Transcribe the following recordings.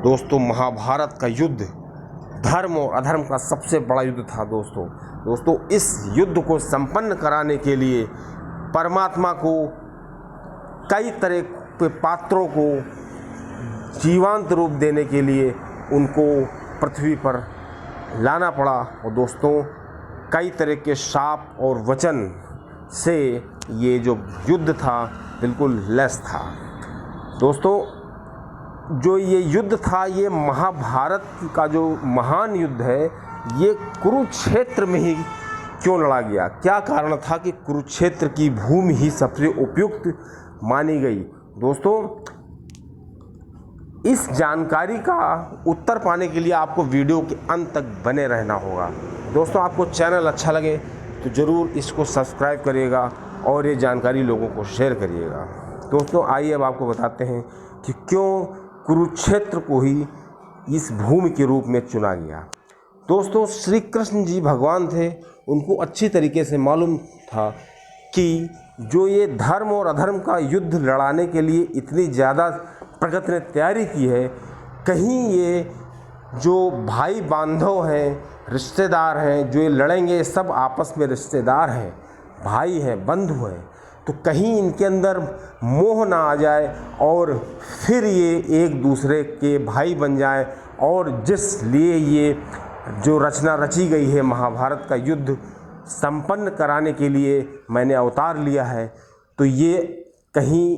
दोस्तों महाभारत का युद्ध धर्म और अधर्म का सबसे बड़ा युद्ध था। दोस्तों इस युद्ध को संपन्न कराने के लिए परमात्मा को कई तरह के पात्रों को जीवंत रूप देने के लिए उनको पृथ्वी पर लाना पड़ा और दोस्तों कई तरह के शाप और वचन से ये जो युद्ध था बिल्कुल लैस था। दोस्तों जो ये युद्ध था, ये महाभारत का जो महान युद्ध है, ये कुरुक्षेत्र में ही क्यों लड़ा गया? क्या कारण था कि कुरुक्षेत्र की भूमि ही सबसे उपयुक्त मानी गई? दोस्तों इस जानकारी का उत्तर पाने के लिए आपको वीडियो के अंत तक बने रहना होगा। दोस्तों आपको चैनल अच्छा लगे तो ज़रूर इसको सब्सक्राइब करिएगा और ये जानकारी लोगों को शेयर करिएगा। दोस्तों आइए अब आपको बताते हैं कि क्यों कुरुक्षेत्र को ही इस भूमि के रूप में चुना गया। दोस्तों श्री कृष्ण जी भगवान थे, उनको अच्छी तरीके से मालूम था कि जो ये धर्म और अधर्म का युद्ध लड़ाने के लिए इतनी ज़्यादा प्रगति ने तैयारी की है, कहीं ये जो भाई बांधव हैं, रिश्तेदार हैं, जो ये लड़ेंगे सब आपस में रिश्तेदार हैं, भाई हैं, बंधु हैं, तो कहीं इनके अंदर मोह ना आ जाए और फिर ये एक दूसरे के भाई बन जाए। और जिस लिए ये जो रचना रची गई है महाभारत का युद्ध संपन्न कराने के लिए मैंने अवतार लिया है, तो ये कहीं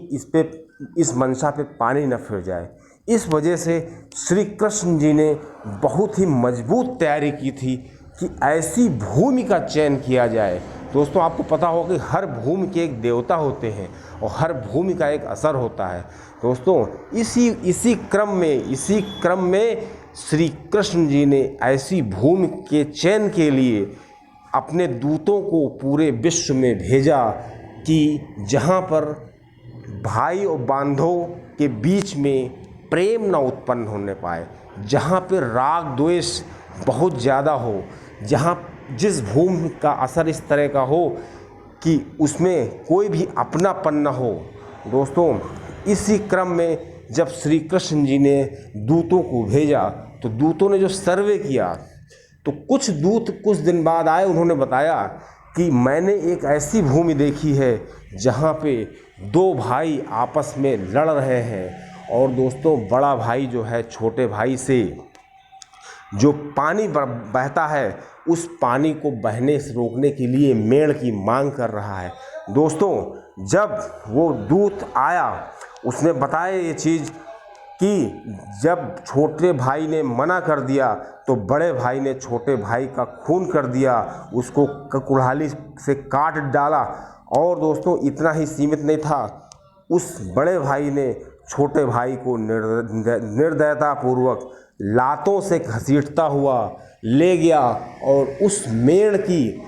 इस मंशा पे पानी न फिर जाए। इस वजह से श्री कृष्ण जी ने बहुत ही मजबूत तैयारी की थी कि ऐसी भूमि का चयन किया जाए। दोस्तों आपको पता होगा कि हर भूमि के एक देवता होते हैं और हर भूमि का एक असर होता है। दोस्तों इसी क्रम में श्री कृष्ण जी ने ऐसी भूमि के चयन के लिए अपने दूतों को पूरे विश्व में भेजा कि जहाँ पर भाई और बांधव के बीच में प्रेम न उत्पन्न होने पाए, जहाँ पर राग द्वेष बहुत ज़्यादा हो, जिस भूमि का असर इस तरह का हो कि उसमें कोई भी अपनापन न हो। दोस्तों इसी क्रम में जब श्री कृष्ण जी ने दूतों को भेजा तो दूतों ने जो सर्वे किया तो कुछ दूत कुछ दिन बाद आए, उन्होंने बताया कि मैंने एक ऐसी भूमि देखी है जहाँ पे दो भाई आपस में लड़ रहे हैं और दोस्तों बड़ा भाई जो है छोटे भाई से जो पानी बहता है उस पानी को बहने से रोकने के लिए मेड़ की मांग कर रहा है। दोस्तों जब वो दूत आया उसने बताया ये चीज़ कि जब छोटे भाई ने मना कर दिया तो बड़े भाई ने छोटे भाई का खून कर दिया, उसको कुल्हाड़ी से काट डाला। और दोस्तों इतना ही सीमित नहीं था, उस बड़े भाई ने छोटे भाई को निर्दयतापूर्वक लातों से घसीटता हुआ ले गया और उस मेड़ की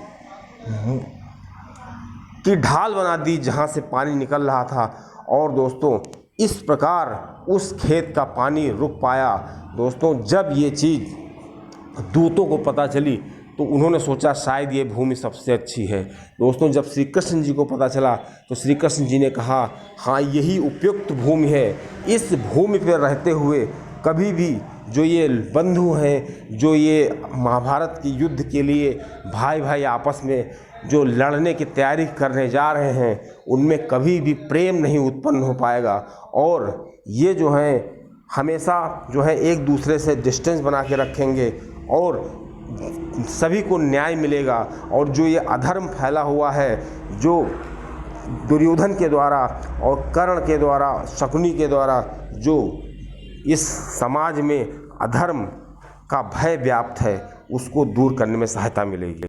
ढाल बना दी जहाँ से पानी निकल रहा था। और दोस्तों इस प्रकार उस खेत का पानी रुक पाया। दोस्तों जब ये चीज़ दूतों को पता चली तो उन्होंने सोचा शायद ये भूमि सबसे अच्छी है। दोस्तों जब श्री कृष्ण जी को पता चला तो श्री कृष्ण जी ने कहा हाँ यही उपयुक्त भूमि है। इस भूमि पर रहते हुए कभी भी जो ये बंधु हैं, जो ये महाभारत के युद्ध के लिए भाई भाई आपस में जो लड़ने की तैयारी करने जा रहे हैं, उनमें कभी भी प्रेम नहीं उत्पन्न हो पाएगा और ये जो हैं हमेशा जो है एक दूसरे से डिस्टेंस बना के रखेंगे और सभी को न्याय मिलेगा। और जो ये अधर्म फैला हुआ है, जो दुर्योधन के द्वारा और कर्ण के द्वारा, शकुनी के द्वारा जो इस समाज में अधर्म का भय व्याप्त है, उसको दूर करने में सहायता मिलेगी।